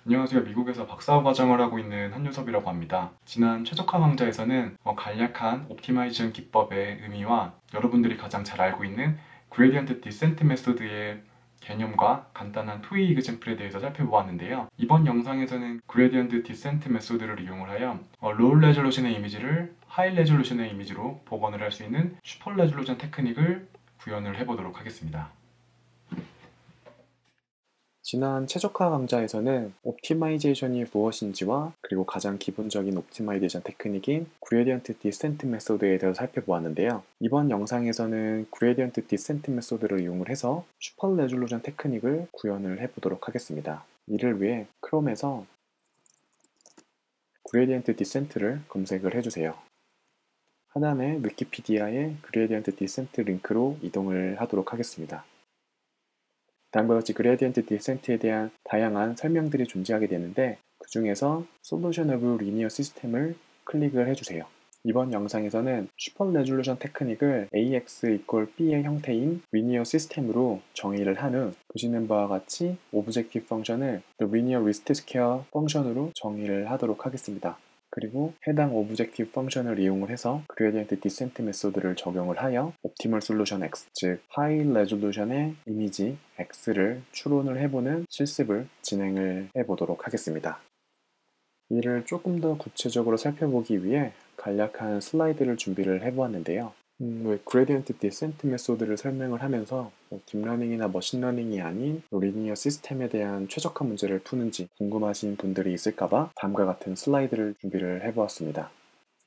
안녕하세요. 미국에서 박사 과정을 하고 있는 한유섭이라고 합니다. 지난 최적화 강좌에서는 간략한 옵티마이제이션 기법의 의미와 여러분들이 가장 잘 알고 있는 그레디언트 디센트 메소드의 개념과 간단한 토이 이그젠플에 대해서 살펴보았는데요. 이번 영상에서는 그레디언트 디센트 메소드를 이용을 하여 로우 레졸루션의 이미지를 하이 레졸루션의 이미지로 복원을 할 수 있는 슈퍼 레졸루션 테크닉을 구현을 해보도록 하겠습니다. 지난 최적화 강좌에서는 옵티마이제이션이 무엇인지와 그리고 가장 기본적인 옵티마이제이션 테크닉인 그레디언트 디센트 메소드에 대해서 살펴보았는데요. 이번 영상에서는 그레디언트 디센트 메소드를 이용을 해서 슈퍼 레졸루션 테크닉을 구현을 해보도록 하겠습니다. 이를 위해 크롬에서 그레디언트 디센트를 검색을 해주세요. 하단의 위키피디아의 그레디언트 디센트 링크로 이동을 하도록 하겠습니다. 다음과 같이 그레디언트 디센트에 대한 다양한 설명들이 존재하게 되는데 그 중에서 Solution of Linear System을 클릭을 해주세요. 이번 영상에서는 슈퍼 레졸루션 테크닉을 AX = B의 형태인 리니어 시스템으로 정의를 한 후 보시는 바와 같이 오브젝티브 펑션을 The Linear Least Square 펑션으로 정의를 하도록 하겠습니다. 그리고 해당 오브젝티브 펑션을 이용을 해서 그레디언트 디센트 메소드를 적용을 하여 옵티멀 솔루션 X, 즉 하이 레졸루션의 이미지 X를 추론을 해보는 실습을 진행을 해보도록 하겠습니다. 이를 조금 더 구체적으로 살펴보기 위해 간략한 슬라이드를 준비를 해보았는데요. 왜 그레디언트 디센트 메소드를 설명을 하면서 딥러닝이나 머신러닝이 아닌 리니어 시스템에 대한 최적화 문제를 푸는지 궁금하신 분들이 있을까봐 다음과 같은 슬라이드를 준비를 해보았습니다.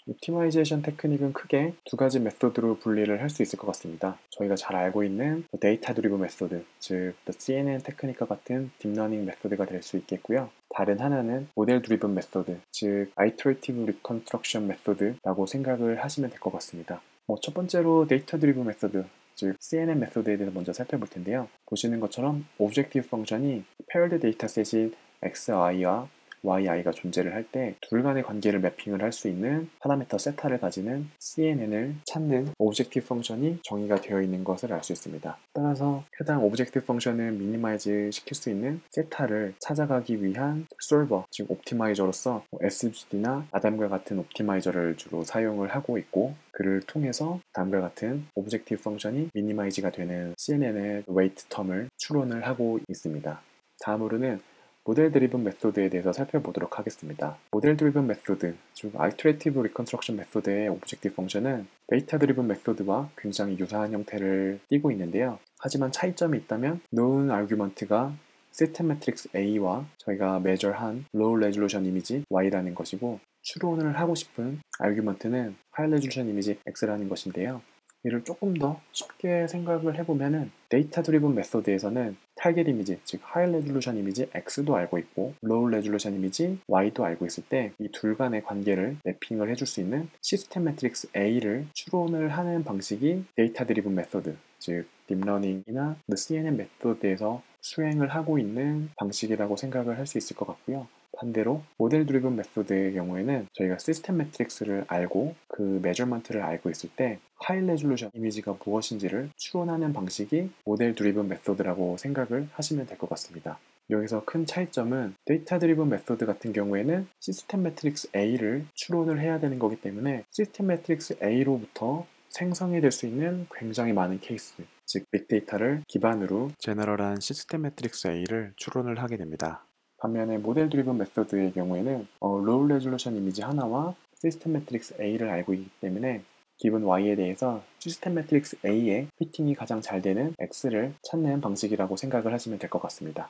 옵티마이제이션 테크닉은 크게 두 가지 메소드로 분리를 할 수 있을 것 같습니다. 저희가 잘 알고 있는 데이터 드리븐 메소드, 즉 CNN 테크닉과 같은 딥러닝 메소드가 될 수 있겠고요. 다른 하나는 모델 드리븐 메소드, 즉 Iterative Reconstruction 메소드라고 생각을 하시면 될 것 같습니다. 첫 번째로 데이터 드리븐 메소드, 즉 CNN 메소드에 대해서 먼저 살펴볼 텐데요. 보시는 것처럼 오브젝티브 펑션이 paired 데이터셋인 xi와 yi가 존재를 할 때 둘 간의 관계를 매핑을 할 수 있는 파라미터 세타를 가지는 CNN을 찾는 오브젝티브 펑션이 정의가 되어 있는 것을 알 수 있습니다. 따라서 해당 오브젝티브 펑션을 미니마이즈 시킬 수 있는 세타를 찾아가기 위한 솔버, 즉 옵티마이저로서 SGD나 아담과 같은 옵티마이저를 주로 사용을 하고 있고 그를 통해서 다음과 같은 오브젝티브 펑션이 미니마이즈가 되는 CNN의 웨이트 텀을 추론을 하고 있습니다. 다음으로는 모델 드리븐 메소드에 대해서 살펴보도록 하겠습니다. 모델 드리븐 메소드, 즉 Iterative Reconstruction 메소드의 오브젝티브 펑션은 데이터 드리븐 메소드와 굉장히 유사한 형태를 띠고 있는데요. 하지만 차이점이 있다면 known argument가 시스템 매트릭스 A와 저희가 measure한 low resolution 이미지 Y라는 것이고 추론을 하고 싶은 argument는 high resolution 이미지 X라는 것인데요. 이를 조금 더 쉽게 생각을 해보면은 데이터 드리븐 메소드에서는 타겟 이미지, 즉 하이 레졸루션 이미지 X도 알고 있고 로우 레졸루션 이미지 Y도 알고 있을 때 이 둘 간의 관계를 매핑을 해줄 수 있는 시스템 매트릭스 A를 추론을 하는 방식이 데이터 드리븐 메소드, 즉 딥러닝이나 CNN 메소드에서 수행을 하고 있는 방식이라고 생각을 할 수 있을 것 같고요. 반대로 모델 드리븐 메소드의 경우에는 저희가 시스템 매트릭스를 알고 그 메저먼트를 알고 있을 때 하이 레졸루션 이미지가 무엇인지를 추론하는 방식이 모델 드리븐 메소드라고 생각을 하시면 될 것 같습니다. 여기서 큰 차이점은 데이터 드리븐 메소드 같은 경우에는 시스템 매트릭스 A를 추론을 해야 되는 거기 때문에 시스템 매트릭스 A로부터 생성이 될 수 있는 굉장히 많은 케이스, 즉 빅데이터를 기반으로 제너럴한 시스템 매트릭스 A를 추론을 하게 됩니다. 반면에 모델 드리븐 메소드의 경우에는 로우 레졸루션 이미지 하나와 시스템 매트릭스 A를 알고 있기 때문에 기본 Y에 대해서 시스템 매트릭스 A의 피팅이 가장 잘 되는 X를 찾는 방식이라고 생각을 하시면 될 것 같습니다.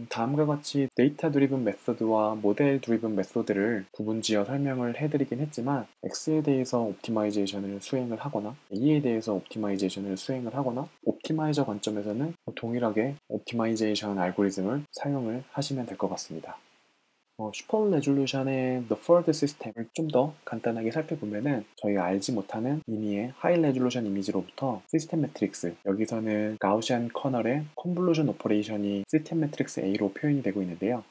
다음과 같이 데이터 드리븐 메소드와 모델 드리븐 메소드를 구분지어 설명을 해드리긴 했지만 X에 대해서 옵티마이제이션을 수행을 하거나 A에 대해서 옵티마이제이션을 수행을 하거나 옵티마이저 관점에서는 동일하게 옵티마이제이션 알고리즘을 사용을 하시면 될 것 같습니다. 슈퍼 레졸루션의 The Third System을 좀 더 간단하게 살펴보면은 저희가 알지 못하는 이미의 하이 레졸루션 이미지로부터 시스템 매트릭스, 여기서는 가우시안 커널의 컨볼루션 오퍼레이션이 시스템 매트릭스 A로 표현이 되고 있는데요.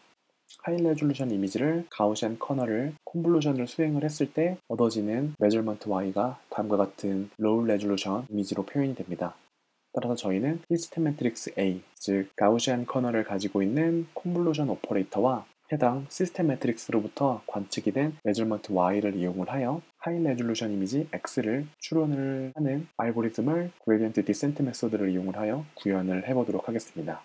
하이 레졸루션 이미지를 가우시안 커널을 컨볼루션을 수행을 했을 때 얻어지는 메저먼트 Y가 다음과 같은 로우 레졸루션 이미지로 표현이 됩니다. 따라서 저희는 시스템 매트릭스 A, 즉 가우시안 커널을 가지고 있는 컨볼루션 오퍼레이터와 해당 시스템 매트릭스로부터 관측이 된 메저먼트 Y를 이용을 하여 하이 레졸루션 이미지 X를 추론을 하는 알고리즘을 그레디언트 디센트 메소드를 이용을 하여 구현을 해보도록 하겠습니다.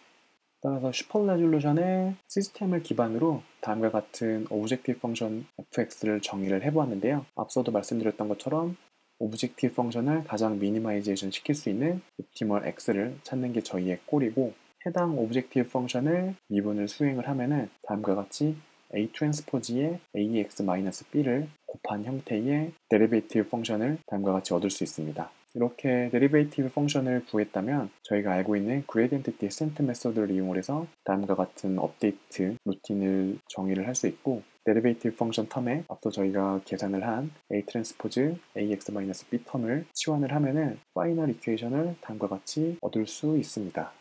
따라서 슈퍼 레졸루션의 시스템을 기반으로 다음과 같은 오브젝티브 펑션 fx를 정의를 해보았는데요. 앞서도 말씀드렸던 것처럼 오브젝티브 펑션을 가장 미니마이제이션 시킬 수 있는 옵티멀 x를 찾는 게 저희의 꼴이고, 해당 오브젝티브 펑션을 미분을 수행을 하면은 다음과 같이 a 트랜스포즈의 ax-b를 곱한 형태의 데리베이티브 펑션을 다음과 같이 얻을 수 있습니다. 이렇게 데리베이티브 펑션을 구했다면 저희가 알고 있는 그레디언트 디센트 메소드를 이용해서 다음과 같은 업데이트 루틴을 정의를 할 수 있고, 데리베이티브 펑션 텀에 앞서 저희가 계산을 한 a 트랜스포즈 ax-b 텀을 치환을 하면은 파이널 이퀘이션을 다음과 같이 얻을 수 있습니다.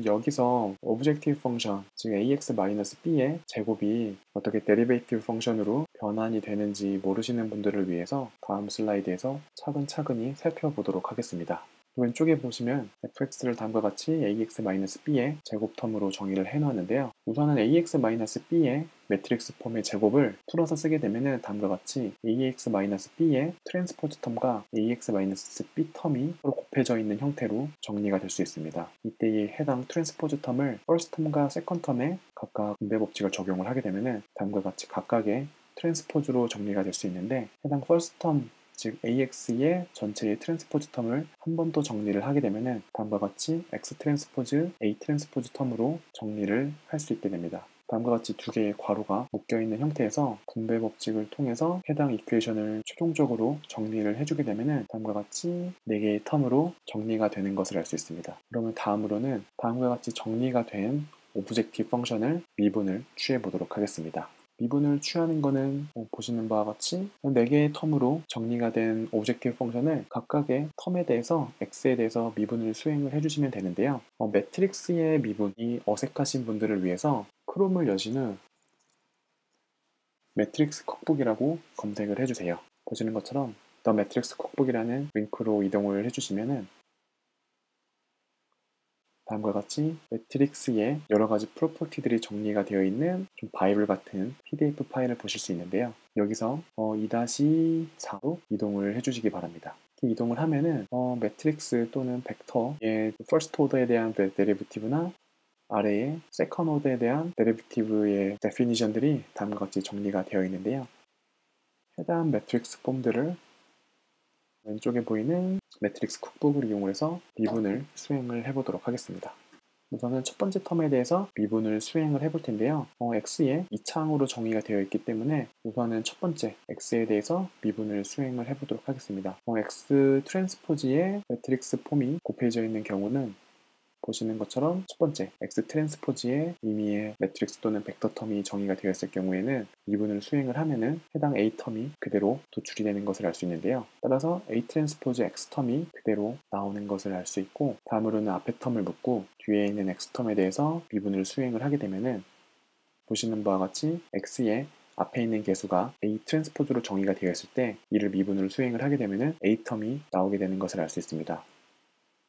여기서 오브젝티브 펑션, 즉 ax-b의 제곱이 어떻게 데리베이티브 펑션으로 변환이 되는지 모르시는 분들을 위해서 다음 슬라이드에서 차근차근히 살펴보도록 하겠습니다. 왼쪽에 보시면 fx를 다음과 같이 ax-b의 제곱 텀으로 정의를 해놓았는데요. 우선은 ax-b의 매트릭스 폼의 제곱을 풀어서 쓰게 되면 다음과 같이 ax-b의 트랜스포즈 텀과 ax-b 텀이 서로 곱해져 있는 형태로 정리가 될 수 있습니다. 이때의 해당 트랜스포즈 텀을 first 텀과 second 텀에 각각 분배 법칙을 적용을 하게 되면 다음과 같이 각각의 트랜스포즈로 정리가 될 수 있는데, 해당 first 텀, 즉 AX의 전체의 트랜스포즈 텀을 한 번 더 정리를 하게 되면 다음과 같이 X 트랜스포즈, A 트랜스포즈 텀으로 정리를 할 수 있게 됩니다. 다음과 같이 두 개의 괄호가 묶여있는 형태에서 분배 법칙을 통해서 해당 이퀘이션을 최종적으로 정리를 해주게 되면 다음과 같이 4개의 텀으로 정리가 되는 것을 알 수 있습니다. 그러면 다음으로는 다음과 같이 정리가 된 오브젝티브 펑션을 미분을 취해 보도록 하겠습니다. 미분을 취하는 것은 보시는 바와 같이 4개의 텀으로 정리가 된 오브젝티브 펑션을 각각의 텀에 대해서 x에 대해서 미분을 수행을 해주시면 되는데요. 매트릭스의 미분이 어색하신 분들을 위해서 크롬을 여신 후 매트릭스 쿡북이라고 검색을 해주세요. 보시는 것처럼 The Matrix Cookbook이라는 링크로 이동을 해주시면 다음과 같이 매트릭스의 여러 가지 프로퍼티들이 정리가 되어 있는 좀 바이블 같은 PDF 파일을 보실 수 있는데요. 여기서 2-4로 이동을 해주시기 바랍니다. 이렇게 이동을 하면은 매트릭스 또는 벡터의 퍼스트 오더에 대한 데리베티브나 아래의 세컨 오더에 대한 데리베티브의 데피니션들이 다음과 같이 정리가 되어 있는데요. 해당 매트릭스 폼들을 왼쪽에 보이는 매트릭스 쿡북을 이용해서 미분을 수행을 해보도록 하겠습니다. 우선은 첫 번째 텀에 대해서 미분을 수행을 해볼 텐데요. x에 2차항으로 정의가 되어 있기 때문에 우선은 첫 번째 x에 대해서 미분을 수행을 해보도록 하겠습니다. x 트랜스포즈의 매트릭스 폼이 곱해져 있는 경우는 보시는 것처럼 첫 번째 X 트랜스포즈의 의미의 매트릭스 또는 벡터 텀이 정의가 되어 있을 경우에는 미분을 수행을 하면은 해당 A 텀이 그대로 도출이 되는 것을 알 수 있는데요. 따라서 A 트랜스포즈 X 텀이 그대로 나오는 것을 알 수 있고, 다음으로는 앞에 텀을 묻고 뒤에 있는 X 텀에 대해서 미분을 수행을 하게 되면은 보시는 바와 같이 X의 앞에 있는 개수가 A 트랜스포즈로 정의가 되어 있을 때 이를 미분을 수행을 하게 되면은 A 텀이 나오게 되는 것을 알 수 있습니다.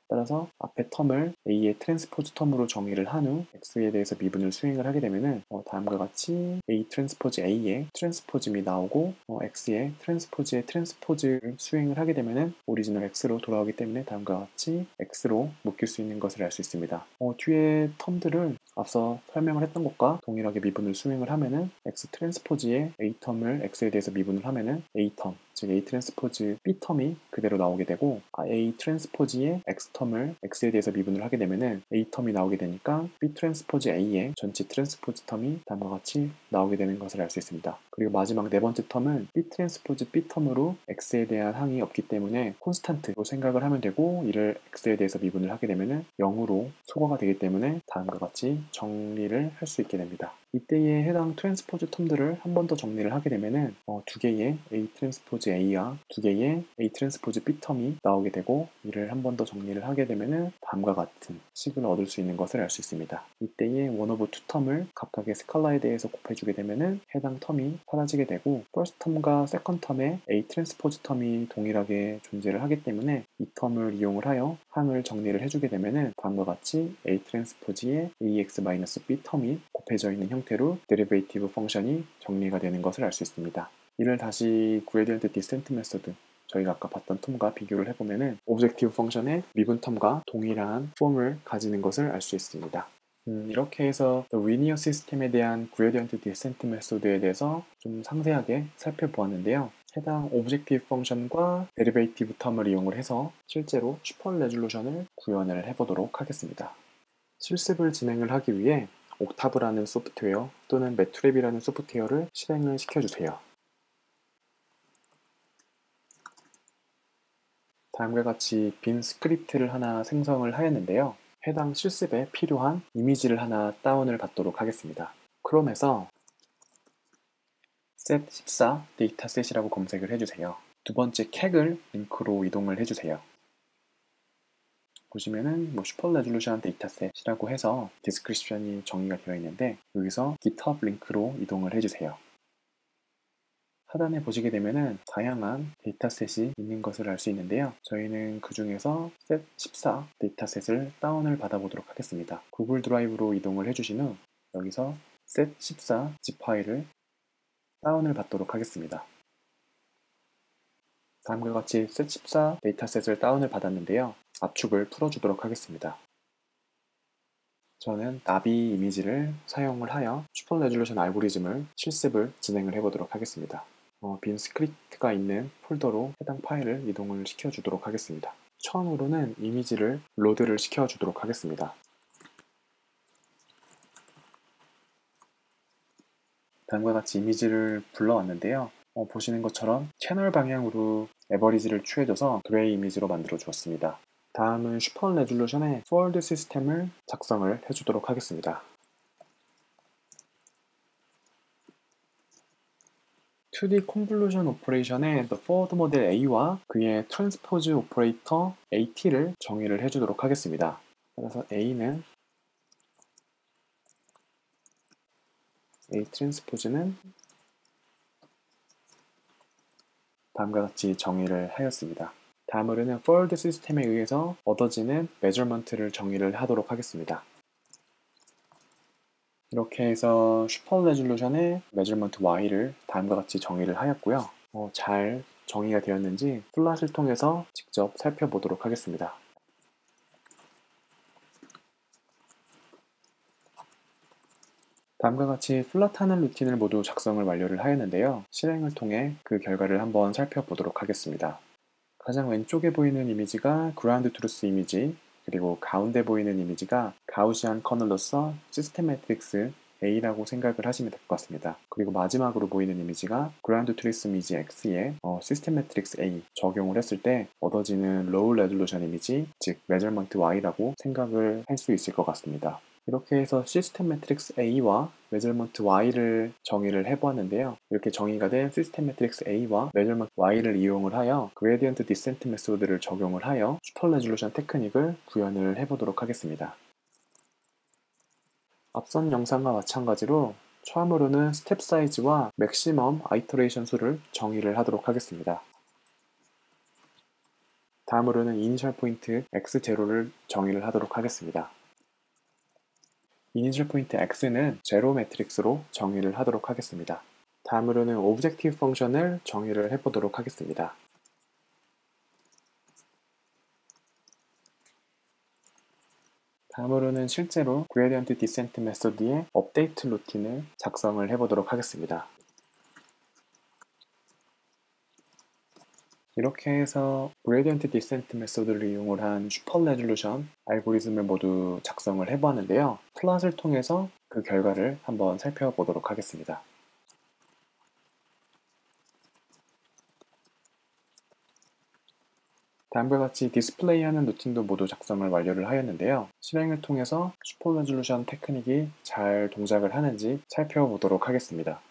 따라서 앞에 텀을 A의 트랜스포즈 텀으로 정의를 한 후 X에 대해서 미분을 수행을 하게 되면은 다음과 같이 A 트랜스포즈 A의 트랜스포즈이 나오고 X의 트랜스포즈의 트랜스포즈를 수행을 하게 되면은 오리지널 X로 돌아오기 때문에 다음과 같이 X로 묶일 수 있는 것을 알 수 있습니다. 뒤에 텀들을 앞서 설명을 했던 것과 동일하게 미분을 수행을 하면은 X 트랜스포즈의 A 텀을 X에 대해서 미분을 하면은 A 텀, 즉 A 트랜스포즈 B 텀이 그대로 나오게 되고, A 트랜스포즈의 X 텀을 X에 대해서 미분을 하게 되면은 A 텀이 나오게 되니까 B 트랜스포즈 A의 전체 트랜스포즈 텀이 다음과 같이 나오게 되는 것을 알 수 있습니다. 그리고 마지막 네 번째 텀은 B 트랜스포즈 B 텀으로 X에 대한 항이 없기 때문에 콘스탄트로 생각을 하면 되고, 이를 X에 대해서 미분을 하게 되면은 0으로 소거가 되기 때문에 다음과 같이 정리를 할 수 있게 됩니다. 이때에 해당 트랜스포즈 텀들을 한 번 더 정리를 하게 되면은 두 개의 A 트랜스포즈 A와 두 개의 A 트랜스포즈 B 텀이 나오게 되고, 이를 한 번 더 정리를 하게 되면은 다음과 같은 식을 얻을 수 있는 것을 알 수 있습니다. 이때에 원 오브 투 텀을 각각의 스칼라에 대해서 곱해주게 되면은 해당 텀이 사라지게 되고, 퍼스트 텀과 세컨드 텀의 A 트랜스포즈 텀이 동일하게 존재를 하기 때문에 이 텀을 이용을 하여 항을 정리를 해주게 되면은 다음과 같이 A 트랜스포즈의 AX-B 텀이 곱해져 있는 형태로 데리베이티브 펑션이 정리가 되는 것을 알 수 있습니다. 이를 다시 그레디언트 디센트 메소드, 저희가 아까 봤던 텀과 비교를 해보면은 오브젝티브 펑션의 미분 텀과 동일한 폼을 가지는 것을 알 수 있습니다. 이렇게 해서 리니어 시스템에 대한 그레디언트 디센트 메소드에 대해서 좀 상세하게 살펴보았는데요. 해당 오브젝티브 펑션과 데리베이티브 텀을 이용을 해서 실제로 슈퍼 레졸루션을 구현을 해보도록 하겠습니다. 실습을 진행을 하기 위해 옥타브라는 소프트웨어 또는 매트랩이라는 소프트웨어를 실행을 시켜주세요. 다음과 같이 빈 스크립트를 하나 생성을 하였는데요. 해당 실습에 필요한 이미지를 하나 다운을 받도록 하겠습니다. 크롬에서 set14 데이터셋이라고 검색을 해주세요. 두 번째 캡을 링크로 이동을 해주세요. 보시면은 슈퍼 레졸루션 데이터셋이라고 해서 디스크립션이 정의가 되어 있는데 여기서 GitHub 링크로 이동을 해주세요. 하단에 보시게 되면은 다양한 데이터셋이 있는 것을 알 수 있는데요. 저희는 그 중에서 set14 데이터셋을 다운을 받아보도록 하겠습니다. 구글 드라이브로 이동을 해주신 후 여기서 set14 zip 파일을 다운을 받도록 하겠습니다. 다음과 같이 set14 데이터셋을 다운을 받았는데요. 압축을 풀어주도록 하겠습니다. 저는 나비 이미지를 사용을 하여 슈퍼 레졸루션 알고리즘을 실습을 진행을 해보도록 하겠습니다. 빈 스크립트가 있는 폴더로 해당 파일을 이동을 시켜주도록 하겠습니다. 처음으로는 이미지를 로드를 시켜주도록 하겠습니다. 다음과 같이 이미지를 불러왔는데요. 보시는 것처럼 채널 방향으로 에버리지를 취해줘서 그레이 이미지로 만들어 주었습니다. 다음은 슈퍼 레졸루션의 포워드 시스템을 작성을 해주도록 하겠습니다. 2D 컨볼루션 오퍼레이션의 The Forward Model A와 그의 트랜스포즈 오퍼레이터 AT를 정의를 해주도록 하겠습니다. 그래서 A는 A 트랜스포즈는 다음과 같이 정의를 하였습니다. 다음으로는 forward 시스템에 의해서 얻어지는 measurement를 정의를 하도록 하겠습니다. 이렇게 해서 슈퍼 레졸루션의 measurement y를 다음과 같이 정의를 하였고요. 잘 정의가 되었는지 플랫을 통해서 직접 살펴보도록 하겠습니다. 다음과 같이 플랫하는 루틴을 모두 작성을 완료를 하였는데요. 실행을 통해 그 결과를 한번 살펴보도록 하겠습니다. 가장 왼쪽에 보이는 이미지가 그라운드 트루스 이미지, 그리고 가운데 보이는 이미지가 가우시안 커널로서 시스템 매트릭스 A라고 생각을 하시면 될 것 같습니다. 그리고 마지막으로 보이는 이미지가 그라운드 트루스 이미지 X에 시스템 매트릭스 A 적용을 했을 때 얻어지는 로우 레졸루션 이미지, 즉 메저먼트 Y라고 생각을 할 수 있을 것 같습니다. 이렇게 해서 시스템 매트릭스 A와 메저먼트 Y를 정의를 해보았는데요. 이렇게 정의가 된 시스템 매트릭스 A와 메저먼트 Y를 이용을 하여 그레디언트 디센트 메소드를 적용을 하여 슈퍼 레졸루션 테크닉을 구현을 해보도록 하겠습니다. 앞선 영상과 마찬가지로 처음으로는 스텝 사이즈와 맥시멈 아이터레이션 수를 정의를 하도록 하겠습니다. 다음으로는 이니셜 포인트 x0를 정의를 하도록 하겠습니다. 이니셜 포인트 x는 제로 매트릭스로 정의를 하도록 하겠습니다. 다음으로는 오브젝티브 펑션을 정의를 해보도록 하겠습니다. 다음으로는 실제로 그레디언트 디센트 메소드의 업데이트 루틴을 작성을 해보도록 하겠습니다. 이렇게 해서 그레디언트 디센트 메소드를 이용을 한 슈퍼 레졸루션 알고리즘을 모두 작성을 해보았는데요. 플랫을 통해서 그 결과를 한번 살펴보도록 하겠습니다. 다음과 같이 디스플레이하는 루틴도 모두 작성을 완료를 하였는데요. 실행을 통해서 슈퍼 레졸루션 테크닉이 잘 동작을 하는지 살펴보도록 하겠습니다.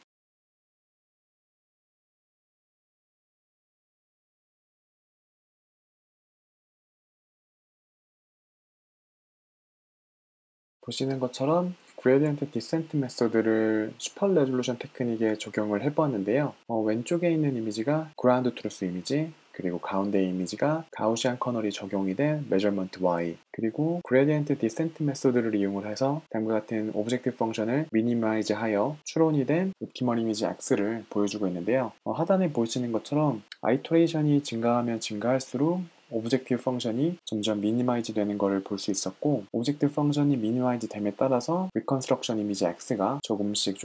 보시는 것처럼 그레디언트 디센트 메소드를 슈퍼 레졸루션 테크닉에 적용을 해보았는데요. 왼쪽에 있는 이미지가 그라운드 트루스 이미지, 그리고 가운데 이미지가 가우시안 커널이 적용이 된 measurement y, 그리고 gradient descent 메소드를 이용을 해서 다음과 같은 오브젝티브 펑션을 미니마이즈 하여 추론이 된 옵티멀 이미지 x를 보여주고 있는데요. 하단에 보시는 것처럼 아이터레이션이 증가하면 증가할수록 오브젝티브 펑션이 점점 미니마이즈 되는 것을 볼 수 있었고, 오브젝티브 펑션이 미니마이즈 됨에 따라서 리컨스트럭션 이미지 X가 조금씩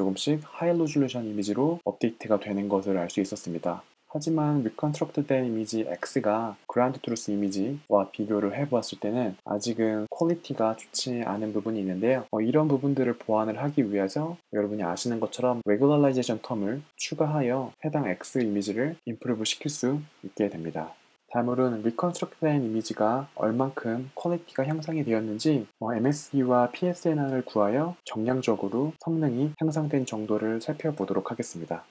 하이 리졸루션 이미지로 업데이트가 되는 것을 알 수 있었습니다. 하지만 리컨스트럭트 된 이미지 X가 그라운드 트루스 이미지와 비교를 해보았을 때는 아직은 퀄리티가 좋지 않은 부분이 있는데요. 이런 부분들을 보완을 하기 위해서 여러분이 아시는 것처럼 레귤러라이제이션 텀을 추가하여 해당 X 이미지를 임프루브 시킬 수 있게 됩니다. 다음으로는 리컨스트럭트된 이미지가 얼만큼 퀄리티가 향상이 되었는지 MSE와 PSNR을 구하여 정량적으로 성능이 향상된 정도를 살펴보도록 하겠습니다.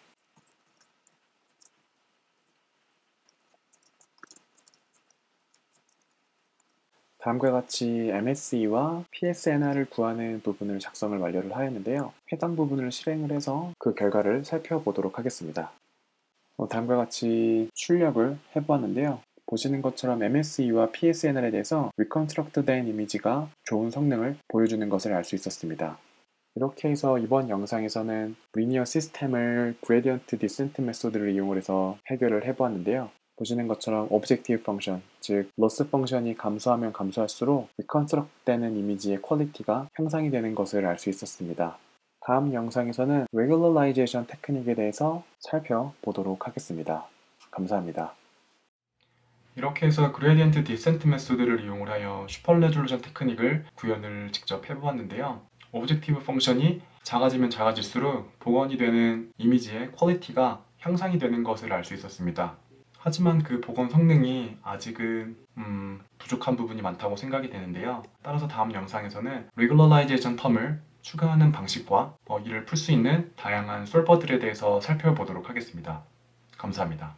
다음과 같이 MSE와 PSNR을 구하는 부분을 작성을 완료를 하였는데요. 해당 부분을 실행을 해서 그 결과를 살펴보도록 하겠습니다. 다음과 같이 출력을 해보았는데요. 보시는 것처럼 MSE와 PSNR에 대해서 리컨스트럭트 된 이미지가 좋은 성능을 보여주는 것을 알 수 있었습니다. 이렇게 해서 이번 영상에서는 리니어 시스템을 그레디언트 디센트 메소드를 이용해서 해결을 해보았는데요. 보시는 것처럼 오브젝티브 펑션, 즉 로스 펑션이 감소하면 감소할수록 리컨스트럭트 되는 이미지의 퀄리티가 향상이 되는 것을 알 수 있었습니다. 다음 영상에서는 레귤러라이제이션 테크닉에 대해서 살펴보도록 하겠습니다. 감사합니다. 이렇게 해서 그레디언트 디센트 메소드를 이용하여 슈퍼 레졸루션 테크닉을 구현을 직접 해보았는데요. 오브젝티브 펑션이 작아지면 작아질수록 복원이 되는 이미지의 퀄리티가 향상이 되는 것을 알 수 있었습니다. 하지만 그 복원 성능이 아직은 부족한 부분이 많다고 생각이 되는데요. 따라서 다음 영상에서는 레귤러라이제이션 텀을 추가하는 방식과 이를 풀 수 있는 다양한 솔버들에 대해서 살펴보도록 하겠습니다. 감사합니다.